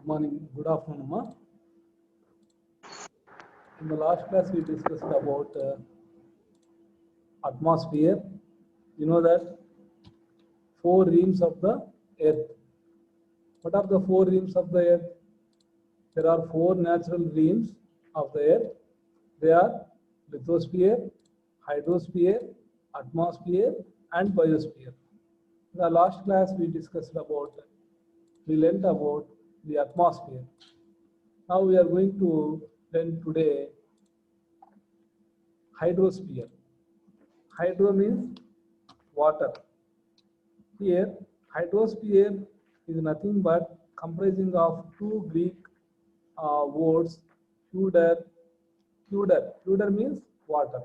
morning, good afternoon, Ma. In the last class, we discussed about atmosphere. You know that 4 reams of the earth. What are the 4 reams of the earth? There are 4 natural reams of the earth. They are lithosphere, hydrosphere, atmosphere, and biosphere. In the last class, we learned about the atmosphere. Now we are going to learn today hydrosphere. Hydro means water. Here, hydrosphere is nothing but comprising of 2 Greek words, hydr. Hydr means water.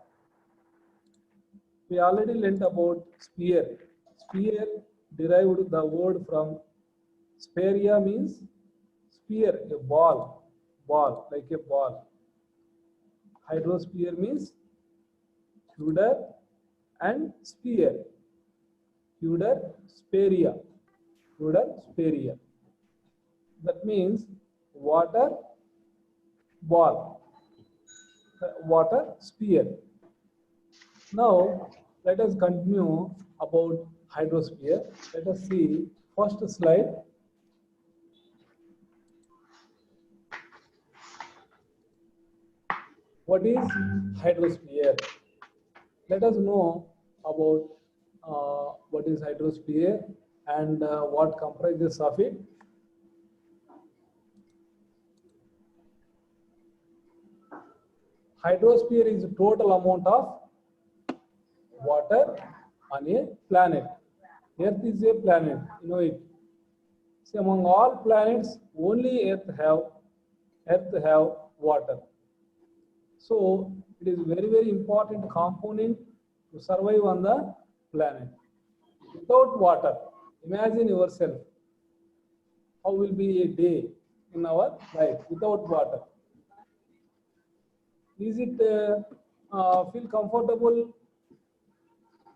We already learnt about sphere. Sphere derived the word from spheria means sphere, a ball, like a ball. Hydrosphere means hydr and sphere. Hydr, spheria. Hydr, spheria. That means water ball, water sphere. Now let us continue about hydrosphere. Let us see first slide. What is hydrosphere? Let us know about what is hydrosphere and what comprises of it. Hydrosphere is the total amount of water on a planet. Earth is a planet, you know it. See, among all planets, only Earth have water. So it is very, very important component to survive on the planet. Without water, imagine yourself, how will be a day in our life without water? Is it feel comfortable?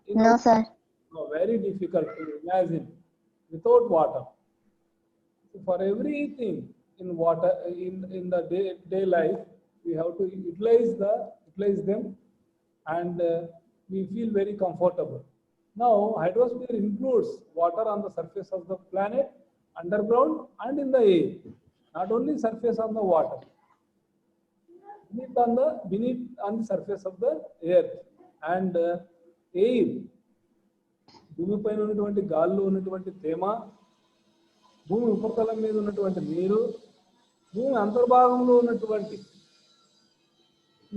No, sir. No, very difficult to imagine without water. So for everything in water in the day life, we have to utilize them, and we feel very comfortable. Now, hydrosphere includes water on the surface of the planet, underground, and in the air. Not only surface on the water, beneath on the surface of the earth and air. భూమి పైన ఉన్నటువంటి గాల్లో ఉన్నటువంటి తేమ, భూమి ఉపరితలం మీద ఉన్నటువంటి నీరు, భూమి అంతర్భాగంలో ఉన్నటువంటి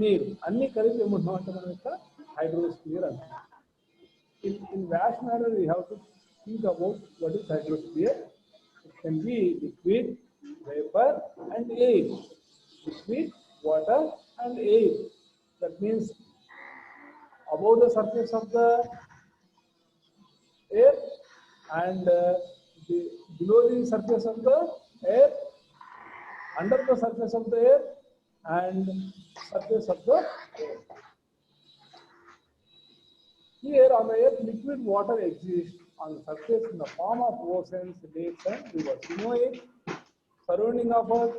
నీరు అన్ని కలిపి ఏమంటున్నామంటే మన యొక్క హైడ్రోస్ఫియర్ అంటారు. In vast manner, we have to think about what is hydrosphere. It can be liquid, vapor, and air. Liquid, water, and air. That means above the surface of the air and below the surface of the air, under the surface of the air, and surface of the air. Here on the earth, liquid water exists on the surface in the form of oceans, lakes, and rivers. You know it. Surrounding of earth,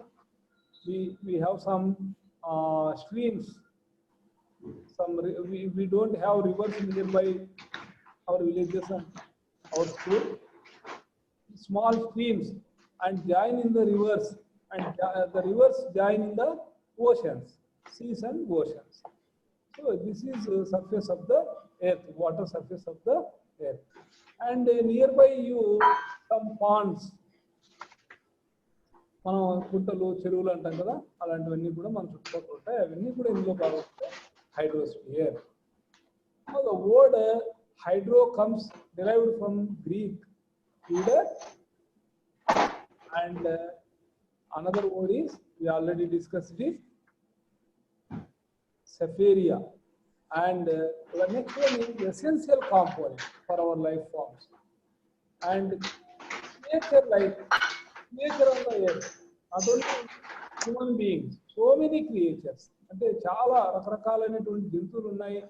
we have some streams. We don't have rivers nearby our villages and our school. Small streams and join in the rivers, and the rivers join in the oceans, seas and oceans. So this is the surface of the earth, water surface of the earth. And nearby you some ponds. మనం కుంటలు చెరువులు అంటాం కదా, అలాంటివన్నీ కూడా మన చుట్టుపక్కల ఉంటాయి. అవన్నీ కూడా ఇందులో భాగంగా hydrosphere. Now the word hydro comes derived from Greek hydr, and another word is, we already discussed it, spheria. And the next one is essential component for our life forms. And nature on the earth, not only human beings, so many creatures. అంటే చాలా రకరకాలైనటువంటి జంతువులు ఉన్నాయి,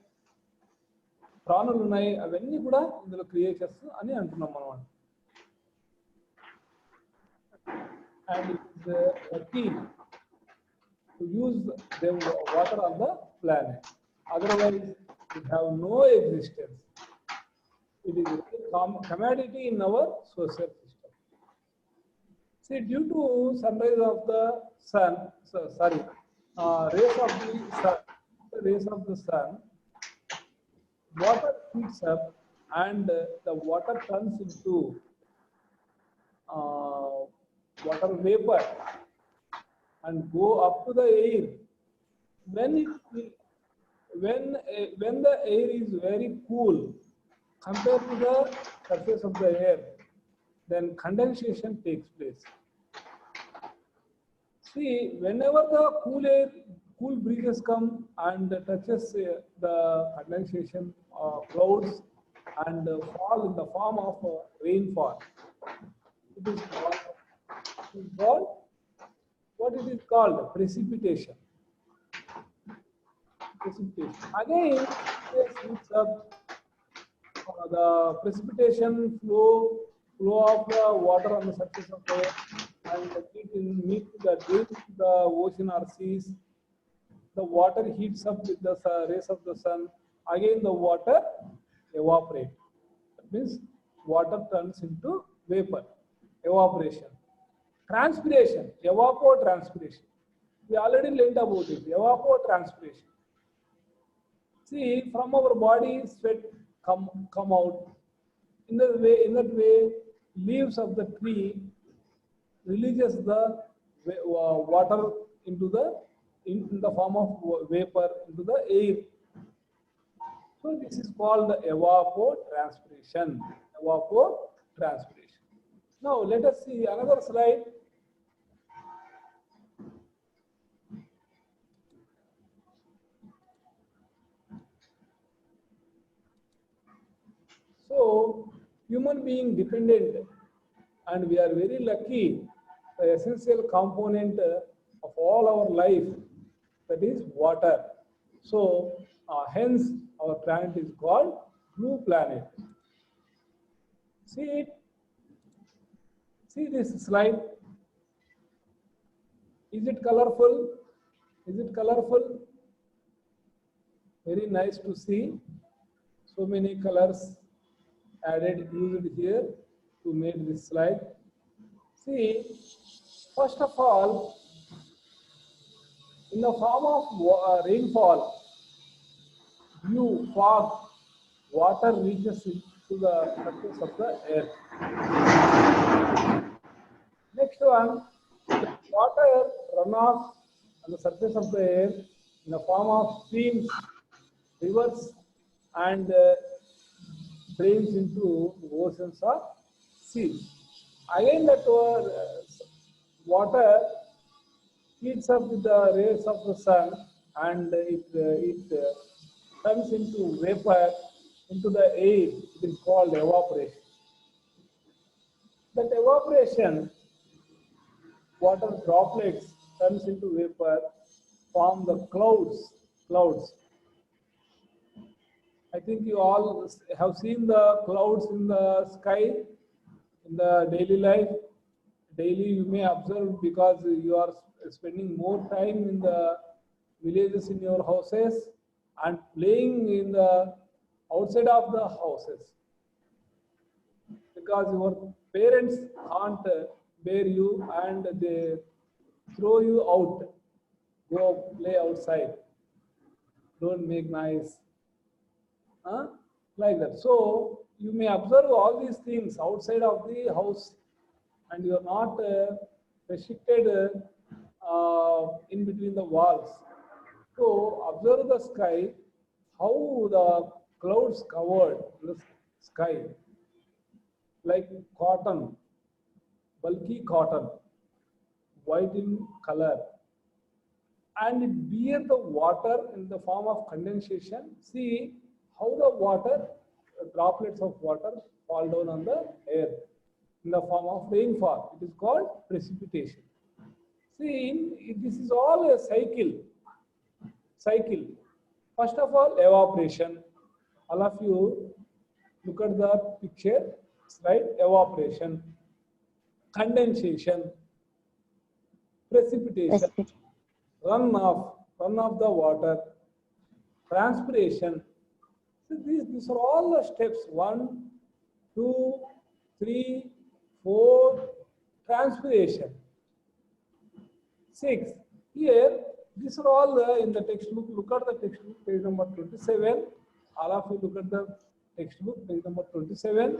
ప్రాణులు ఉన్నాయి. అవన్నీ కూడా ఇందులో క్రియేచర్స్ అని అంటున్నాం మనం. and it is lucky to use the water on the planet. Otherwise, it have no existence. It is a commodity in our social system. See, due to sunrise of the sun, rays of the sun, water heats up and the water turns into water vapor and go up to the air. When it when the air is very cool compared to the surface of the air, then condensation takes place. See, whenever the cool breezes come and touches the condensation clouds and fall in the form of rainfall, it is called what it is called precipitation. Again, it heats up the precipitation flow of the water on the surface of the air and meet the depth of the ocean or seas. The water heats up with the rays of the sun. Again, the water evaporates. That means water turns into vapor. Evaporation. Transpiration. Evapotranspiration. We already learned about it. Evapotranspiration. See, from our body, sweat come out. In that way, leaves of the tree releases the water into in the form of vapor into the air. So this is called evapotranspiration. Evapotranspiration. Now let us see another slide. So, human being dependent, and we are very lucky, the essential component of all our life, that is water. So, hence our planet is called blue planet. See this slide. Is it colorful? Is it colorful? Very nice to see. So many colors used here to make this slide. See, first of all, in the form of rainfall, dew, fog, water reaches to the surface of the earth. Next one, water runoff on the surface of the earth in the form of streams, rivers, and drains into oceans or seas. Again, that water heats up with the rays of the sun and it turns into vapor into the air. It is called evaporation. That evaporation, water droplets turns into vapor, form the clouds. I think you all have seen the clouds in the sky in the daily life. Daily you may observe because you are spending more time in the villages in your houses and playing in the outside of the houses. Because your parents can't bear you and they throw you out. Go play outside. Don't make noise. Like that. So you may observe all these things outside of the house and you are not restricted in between the walls. So observe the sky, how the clouds covered the sky like cotton, bulky cotton, white in color, and it bear the water in the form of condensation. See how the water, droplets of water fall down on the earth in the form of rainfall. It is called precipitation. See, this is all a cycle. First of all, evaporation. All of you look at the picture, right? Evaporation, condensation, precipitation, Precipitation. run of the water, transpiration. So these are all the steps. 1, 2, 3, 4. Transpiration. 6. Here, these are all in the textbook. Look at the textbook, page number 27. All of you look at the textbook, page number 27.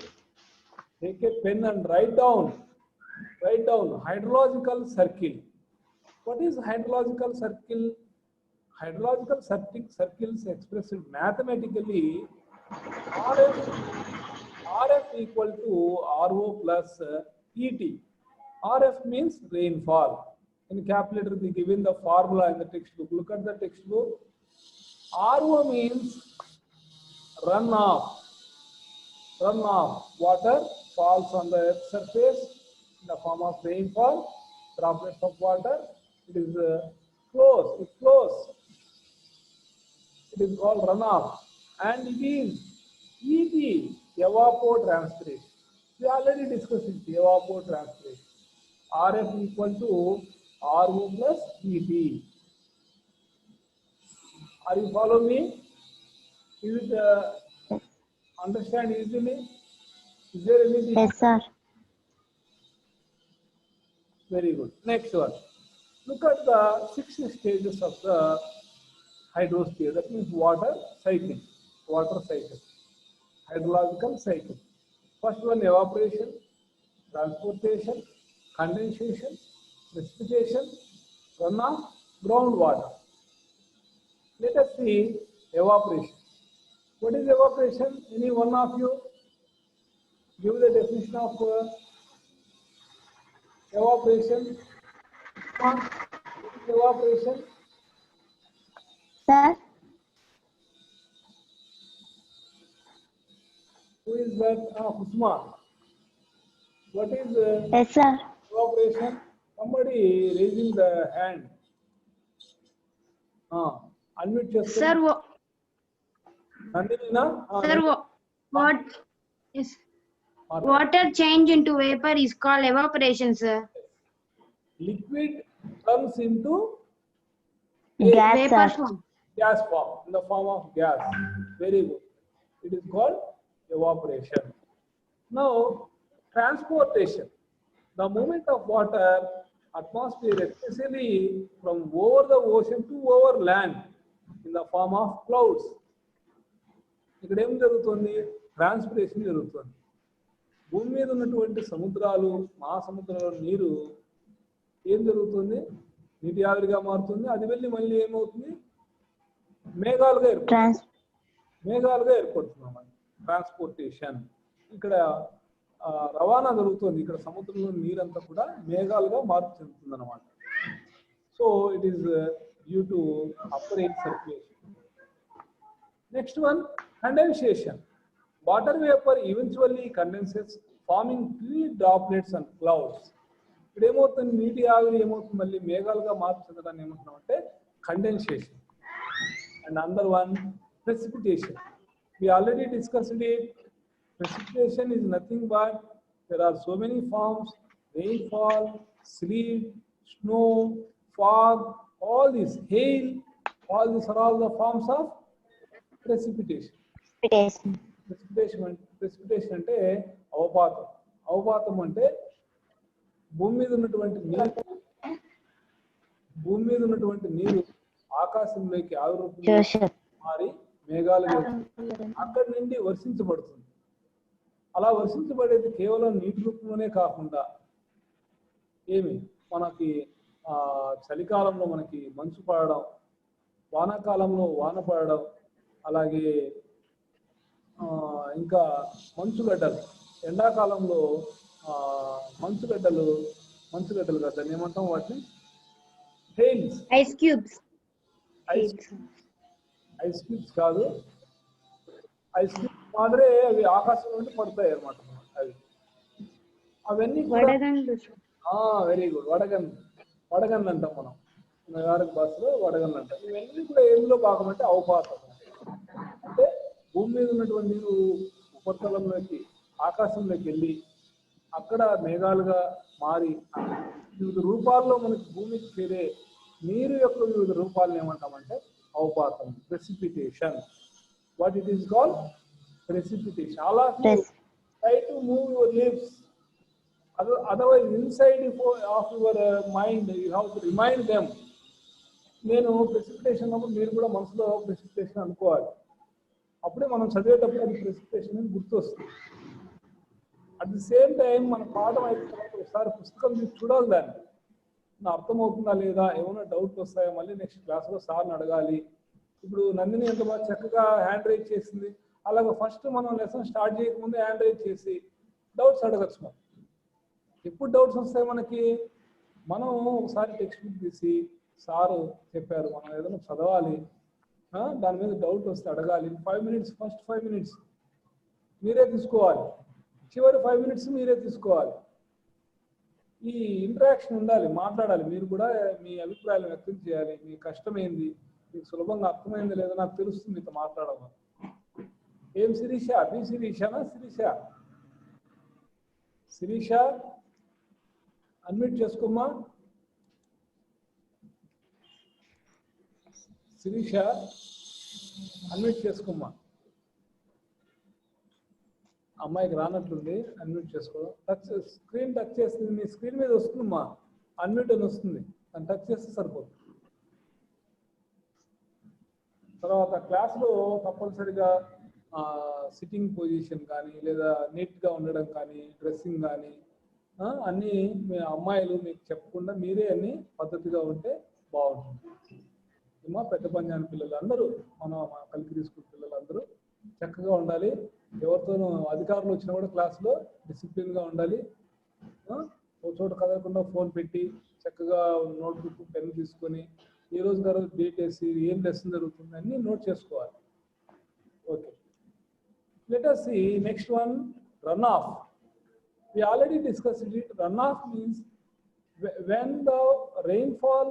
Take a pen and write down hydrological circle. What is hydrological circle? Hydrological circles expressed mathematically. RF equal to RO plus ET. RF means rainfall. In calculator, they given the formula in the textbook. Look at the textbook. RO means runoff. Water falls on the earth's surface in the form of rainfall, droplets of water. It is flows. It flows. It is called runoff. And it is ET, evapotranspiration. We already discussed it, evapotranspiration. RF equal to RO plus ET. Are you following me? Is it understand easily? Is there anything? Yes, sir. Very good. Next one. Look at the 6 stages of the hydrosphere. That means water cycle. Hydrological cycle. First one, evaporation, transportation, condensation, precipitation, runoff, groundwater. Let us see evaporation. What is evaporation? Any one of you give the definition of evaporation. What is evaporation? Sir, Who is that? Usman. What is yes, sir. evaporation? Somebody raising the hand. Unmute Sir, చేస్తారు. Nandini, sir, what is water change into vapor is called evaporation, sir. liquid turns into Gas, Vapor sir. form. gas form, in the form of gas. Very good. It is called evaporation. Now, transportation. The movement of water, atmosphere, especially from over the ocean to over land, in the form of clouds. ఇక్కడ ఏం జరుగుతుంది? Transpiration జరుగుతుంది. భూమి మీద ఉన్నటువంటి సముద్రాలు, మహాసముద్రాల నీరు ఏం జరుగుతుంది? నీటి ఆవిరిగా మారుతుంది. అది వెళ్ళి మళ్ళీ ఏమవుతుంది? మేఘాలుగా ఏర్పడుతుంది. ట్రాన్స్పోర్టేషన్. ఇక్కడ రవాణా జరుగుతుంది. ఇక్కడ సముద్రంలో నీరంతా కూడా మేఘాలుగా మార్పు చెందుతుంది అన్నమాట. So it is due to upper air circulation. Next one, condensation. Water vapor eventually condenses, forming three droplets and clouds. ఇప్పుడు ఏమవుతుంది? నీటి ఆవిరి ఏమవుతుంది? మళ్ళీ మేఘాలుగా మార్పు చెందడాన్ని ఏమంటున్నామంటే condensation. And another one, precipitation. We already discussed it. Precipitation is nothing but there are so many forms: rainfall, sleet, snow, fog, all this, hail, all these are all the forms of precipitation. Precipitation అంటే అవపాతం. అవపాతం అంటే భూమి మీద ఉన్నటువంటి నీరు ఆకాశంలోకి ఆవిరి మారి మేఘాలు అక్కడి నుండి వర్షించబడుతుంది. అలా వర్షించబడేది కేవలం నీటి రూపంలోనే కాకుండా మనకి చలికాలంలో మనకి మంచు పడడం, వానాకాలంలో వాన పడడం, అలాగే ఇంకా మంచుగడ్డలు, ఎండాకాలంలో మంచుగడ్డలు కదా దాన్ని ఏమంటాం? వాటిని hails. Ice cubes. Ice cubes కాదు, ఐస్ క్యూబ్స్ మాదిరే అవి ఆకాశం నుండి పడతాయి అన్నమాట. అవన్నీ వెరీ గుడ్. వడగన్లు అంటాం మనం నగరక భాషలో, వడగన్లు అంటాం. ఇవన్నీ కూడా ఎందులో భాగం అంటే అవపాతం. అంటే భూమి మీద ఉన్నటువంటి నీరు ఉపరితలంలోకి, ఆకాశంలోకి వెళ్ళి అక్కడ మేఘాలుగా మారి వివిధ రూపాల్లో మనకి భూమికి చేరే నీరు యొక్క వివిధ రూపాలను ఏమంటామంటే అవపాతం, precipitation. What it is called? Precipitation. అలా try to move your lips, otherwise inside of your mind you have to remind them. నేను ప్రెసిపిటేషన్ అప్పుడు మీరు కూడా మనసులో ప్రెసిపిటేషన్ అనుకోవాలి. అప్పుడే మనం చదివేటప్పుడు అది ప్రెసిపిటేషన్ అని గుర్తొస్తుంది. అట్ ది సేమ్ టైం మన పాఠం అయిపోయిన తర్వాత ఒకసారి పుస్తకం తీసి చూడాలి, దాన్ని నా అర్థమవుతుందా లేదా, ఏమైనా డౌట్ వస్తాయో మళ్ళీ నెక్స్ట్ క్లాస్లో సార్ని అడగాలి. ఇప్పుడు నందిని ఎంత బాగా చక్కగా హ్యాండ్ రైజ్ చేసింది, అలాగే ఫస్ట్ మనం లెసన్ స్టార్ట్ చేయకముందే హ్యాండ్ రైజ్ చేసి డౌట్స్ అడగచ్చు. మనం ఎప్పుడు డౌట్స్ వస్తాయి మనకి, మనం ఒకసారి టెక్స్ట్ బుక్ తీసి సారు చెప్పారు మనం ఏదైనా చదవాలి, దాని మీద డౌట్ వస్తే అడగాలి. 5 minutes, ఫస్ట్ 5 minutes మీరే తీసుకోవాలి, చివరి 5 minutes మీరే తీసుకోవాలి. ఈ ఇంటరాక్షన్ ఉండాలి, మాట్లాడాలి. మీరు కూడా మీ అభిప్రాయాలు వ్యక్తం చేయాలి. మీ కష్టమైంది మీకు సులభంగా అర్థమైంది లేదో నాకు తెలుస్తుంది మీతో మాట్లాడడం. ఏం శిరీష? బి శిరీషనా? శిరీష, శిరీష అన్మ్యూట్ చేసుకోమ్మా. శిరీష అన్మ్యూట్ చేసుకోమ్మా. అమ్మాయికి రానట్లుంది, అన్మ్యూట్ చేసుకోవడం. టచ్ స్క్రీన్ టచ్ చేస్తుంది, మీ స్క్రీన్ మీద వస్తుందమ్మా, అన్మ్యూట్ అని వస్తుంది, దాన్ని టచ్ చేస్తే సరిపోతుంది. తర్వాత క్లాస్లో తప్పనిసరిగా సిట్టింగ్ పొజిషన్ కానీ లేదా నీట్గా ఉండడం కానీ డ్రెస్సింగ్ కానీ అన్నీ మీ అమ్మాయిలు మీకు చెప్పకుండా మీరే అన్ని పద్ధతిగా ఉంటే బాగుంటుంది. ఏమో పెద్ద పంజాని పిల్లలు అందరూ మన కలికిరి స్కూల్ పిల్లలందరూ చక్కగా ఉండాలి. ఎవరితోనూ అధికారులు వచ్చినా కూడా క్లాస్లో డిసిప్లిన్గా ఉండాలి. ఒక చోట కదలకుండా ఫోన్ పెట్టి చక్కగా నోట్బుక్ పెన్ తీసుకొని ఈ రోజు గారు డేట్ వేసి ఏం లెసన్ జరుగుతుంది అన్ని నోట్ చేసుకోవాలి. Okay, let us see next one, runoff. We already discussed it. Runoff means when the rainfall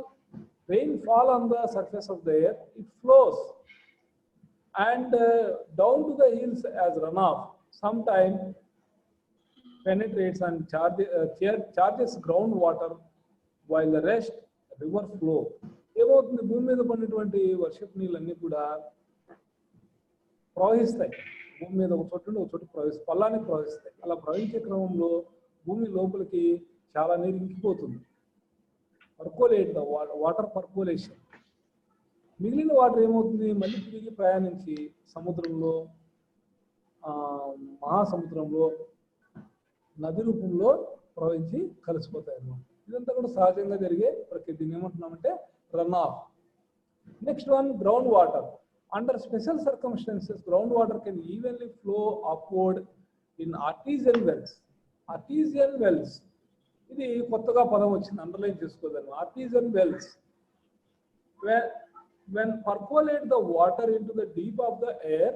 on the surface of the air, it flows and down to the hills as runoff. Sometimes penetrates and charges groundwater while the rest river flow. ఏమవుతుంది, భూమి మీద పడినటువంటి వర్షపు నీళ్ళన్నీ కూడా ప్రవహిస్తాయి. భూమి మీద ఒక చోటు నుండి ఒక చోటు పల్లానికి ప్రవహిస్తాయి. అలా ప్రవహించే క్రమంలో భూమి లోపలికి చాలా నీరు ఇంకిపోతుంది. పర్కోలేట్, వాటర్ పర్కోలేషన్. మిగిలిన వాటర్ ఏమవుతుంది, మళ్ళీ తిరిగి ప్రయాణించి సముద్రంలో, మహాసముద్రంలో నది రూపంలో ప్రవహించి కలిసిపోతాయి అన్నమాట. ఇదంతా కూడా సహజంగా జరిగే ప్రక్రియ. దీన్ని ఏమంటున్నామంటే run off. Next one, ground water. Under special circumstances, groundwater can evenly flow upward in artesian wells. Artesian wells, ఇది కొత్తగా పదం వచ్చింది, underline చేసుకోదాన్ని. artesian wells, when percolate the water into the deep of the air,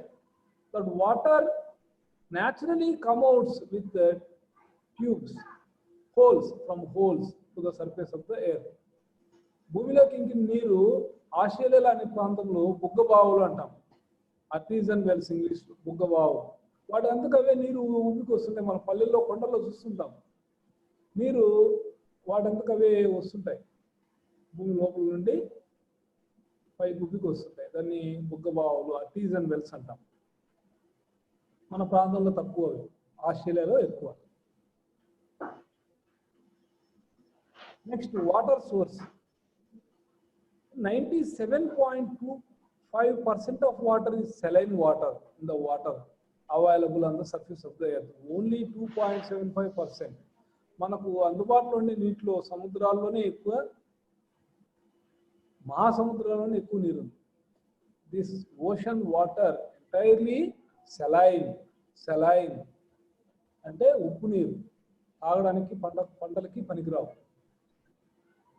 that water naturally come out with the tubes, holes to the surface of the air. భూమిలోకి ఇంకిన నీరు Australia అనే ప్రాంతంలో బుగ్గబావులు అంటాం. ఆర్టిజన్ వెల్స్ ఇంగ్లీష్ బుగ్గబావు. వాటి అంతకవే నీరు ఉబ్బికి వస్తుంటాయి. మన పల్లెల్లో కొండల్లో చూస్తుంటాం, నీరు వాటంతకవే వస్తుంటాయి. భూమి లోపల నుండి పైకి ఉబ్బికి వస్తుంటాయి. దాన్ని బుగ్గబావులు, ఆర్టిజన్ వెల్స్ అంటాం. మన ప్రాంతంలో తక్కువ, ఆస్ట్రేలియాలో ఎక్కువ. Next, water source. 97.25% of water is saline water in the water available on the surface of the earth. Only 2.75% మనకు అందుబాటులో ఉండే నీటిలో సముద్రాల్లోనే ఎక్కువ, మహాసముద్రాల్లోనే ఎక్కువ నీరు ఉంది. This ocean water entirely saline అంటే ఉప్పు నీరు, తాగడానికి పంటలకి పనికిరావు.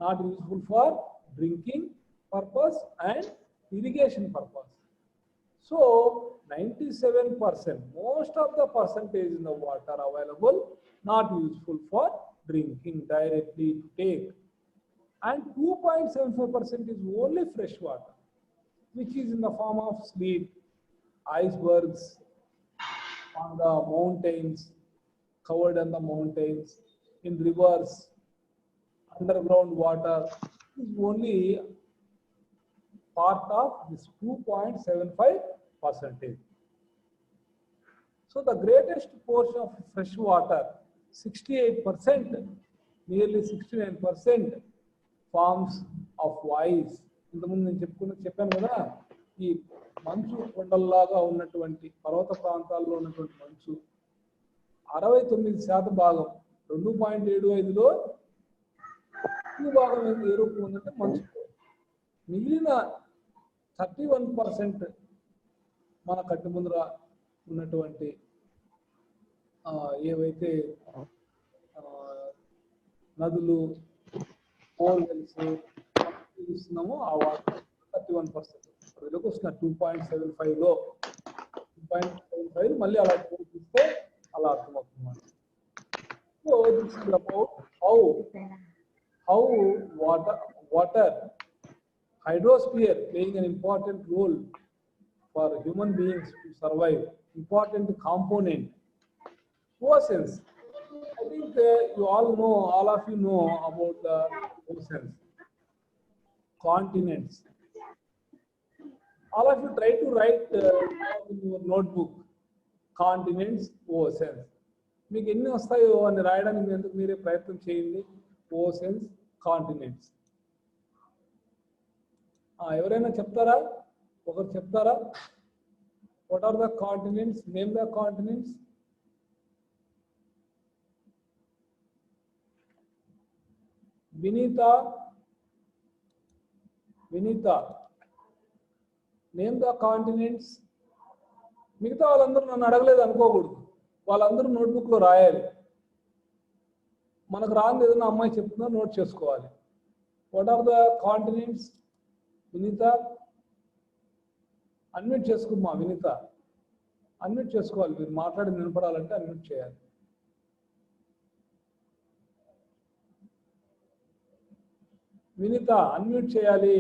Not useful for drinking purpose and irrigation purpose. So 97%, most of the percentage in the water available not useful for drinking directly to take, and 2.75% is only fresh water, which is in the form of sleet, icebergs on the mountains, covered on the mountains, in rivers, underground water is only part of this 2.75%. So the greatest portion of fresh water, 68%, nearly 69%, forms of ice. ఇంతకుముందు నేను చెప్పాను కదా, ఈ మంచు కొండల్లాగా ఉన్నటువంటి పర్వత ప్రాంతాల్లో ఉన్నటువంటి మంచు 69% భాగం 2.75లో ఈ భాగం ఏ రూపం ఉందంటే మంచు. మిగిలిన 31% మన కట్టి ముందర ఉన్నటువంటి ఏవైతే నదులు, బోర్వెల్స్ ఇస్తున్నామో ఆ వాటర్ 31%. వీళ్ళకి వస్తున్న 2.75లో 2.75 మళ్ళీ అలా చూపిస్తే అలా అర్థమవుతుంది. So this is about how water hydrosphere playing an important role for human beings to survive, important component. Oceans, I think you all of you know about the oceans, continents. All of you try to write in your notebook continents, oceans. మీకు ఎన్ని వస్తాయో అని రాయడానికి మీరే ప్రయత్నం చేయండి. Oceans, continents. ఎవరైనా చెప్తారా? ఒకరు చెప్తారా? What are the continents? Name the continents. Vineeta, name the continents. మిగతా వాళ్ళందరూ నన్ను అడగలేదు అనుకోకూడదు, వాళ్ళందరూ నోట్బుక్లో రాయాలి. మనకు రాని ఏదైనా అమ్మాయి చెప్తుందో నోట్ చేసుకోవాలి. What are the continents? Vineetha unmute చేసుకోమ్మా. వినీత అన్మ్యూట్ చేసుకోవాలి. మీరు మాట్లాడి వినపడాలంటే అన్మ్యూట్ చేయాలి. వినీత అన్మ్యూట్ చేయాలి.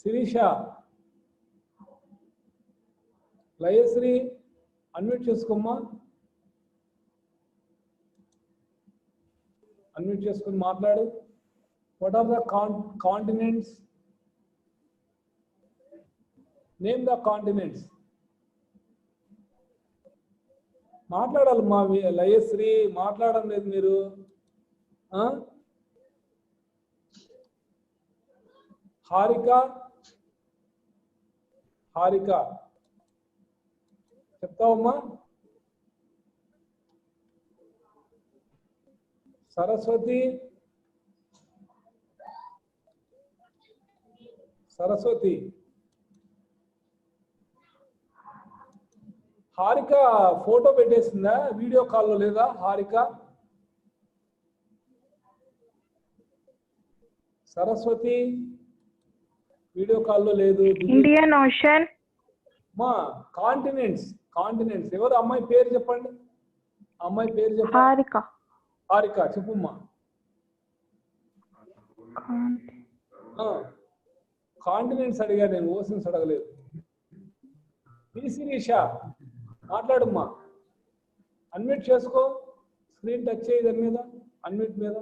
శిరీష, లయశ్రీ అన్మ్యూట్ చేసుకోమ్మా. అన్మ్యూట్ చేసుకుని మాట్లాడు. What are the continents? Name the continents. మాట్లాడాలమ్మా. లయశ్రీ మాట్లాడడం లేదు మీరు. హారిక చెప్తావమ్మా. సరస్వతి హారిక ఫోటో పెట్టేసిందా? వీడియో కాల్లో లేదా హారిక? సరస్వతి వీడియో కాల్లో లేదు. Indian ocean. మా కాంటినెంట్స్ ఎవరు? అమ్మాయి పేరు చెప్పండి. అమ్మాయి పేరు చెప్పండి. హారిక చెప్పుమ్మా. కాంటినెంట్స్ అడిగా నేను, ఓషన్స్ అడగలేదు. శిరీష మాట్లాడుమ్మా. అన్మ్యూట్ చేసుకో. స్క్రీన్ టచ్ చేయి దాని మీద, అన్మ్యూట్ మీద.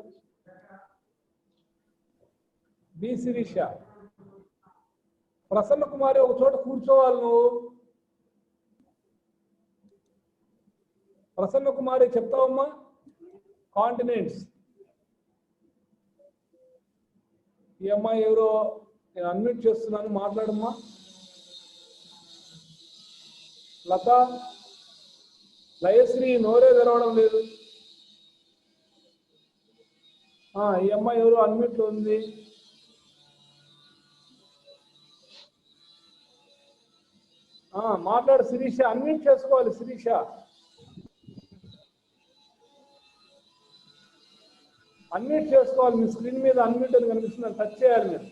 బి శిరీష. ప్రసన్న కుమారి ఒక చోట కూర్చోవాలి నువ్వు. ప్రసన్న కుమారి చెప్తావమ్మా కాంటినెంట్స్. ఈ అమ్మాయి ఎవరో, నేను అన్మ్యూట్ చేస్తున్నాను, మాట్లాడమ్మా. లత, లయశ్రీ నోరే తెరవడం లేదు. ఈ అమ్మాయి ఎవరో అన్మ్యూట్ లో ఉంది. మాట్లాడు శిరీష. అన్మ్యూట్ చేసుకోవాలి శిరీష. అన్మ్యూట్ చేసుకోవాలి. మీ స్క్రీన్ మీద అన్మ్యూట్ అని కనిపిస్తుంది, టచ్ చేయాలి మీరు.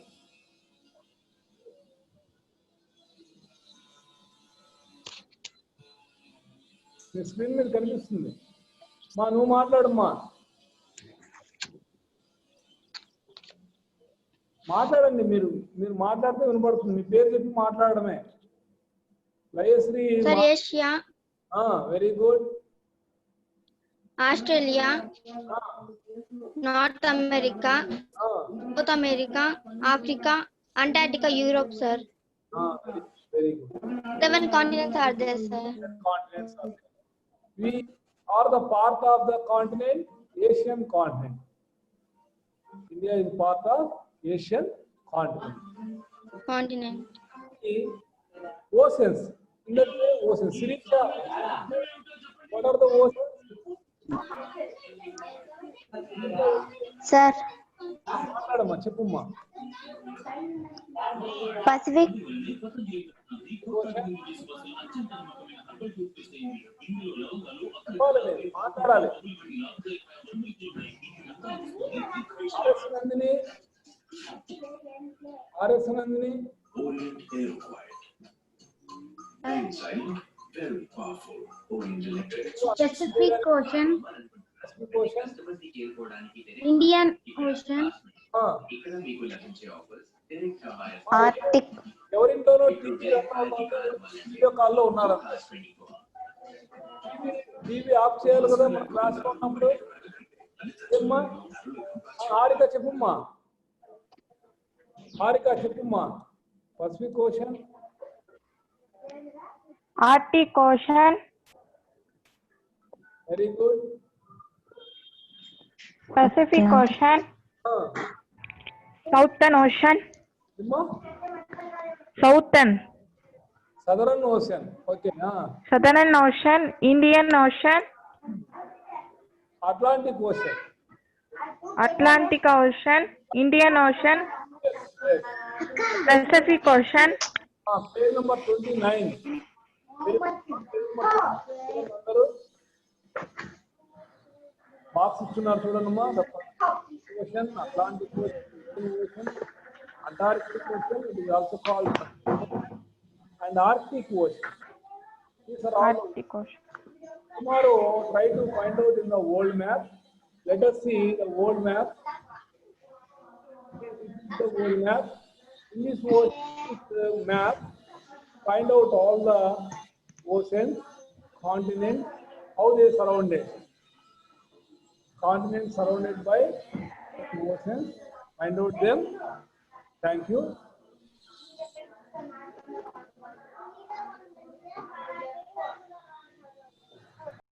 మీ స్క్రీన్ మీద కనిపిస్తుంది. నువ్వు మాట్లాడమ్మా. మాట్లాడండి మీరు మీరు మాట్లాడితే వినపడుతుంది మీ పేరు చెప్పి మాట్లాడడమే Layashree Sir, Asia, very good Australia, North America, South America, Africa, Antarctica, Europe, sir. Very good 7 continents are there, sir. continents are there. We are the part of the continent Asian continent. India is part of Asian continent. Continent. The oceans. In the oceans, Sirisha, what are the oceans? Sir, మాట్లాడమ్మా చెప్పమ్మా Pacific, మాట్లాడాలి RS Nandini Pacific Ocean, Ocean. Indian Ocean, Arctic, ఎవరింట్లోనూ video కాల్లో ఉన్నారు TV off చేయాలి కదా మన class లో ఉన్నప్పుడు ఏమ్మా హారిక చెప్పుమ్మా హారిక చెప్పుమ్మా Pacific ocean Arctic Ocean, very good Pacific Ocean, Southern Ocean, ఏమ్మా Southern, southern ocean okay Southern Ocean, Indian Ocean, Atlantic ocean Atlantic Ocean, Indian Ocean, Pacific Ocean, page number 29 box ఇస్తున్నారు చూడమ్మా ocean Atlantic ocean Antarctic ocean it is also called and Arctic Ocean. These are all. Arctic Ocean. Tomorrow, try to find out in the world map. Let us see the world map. The world map. In this world map, find out all the oceans, continents, how they are surrounded. Continents surrounded by oceans. Find out them. Thank you.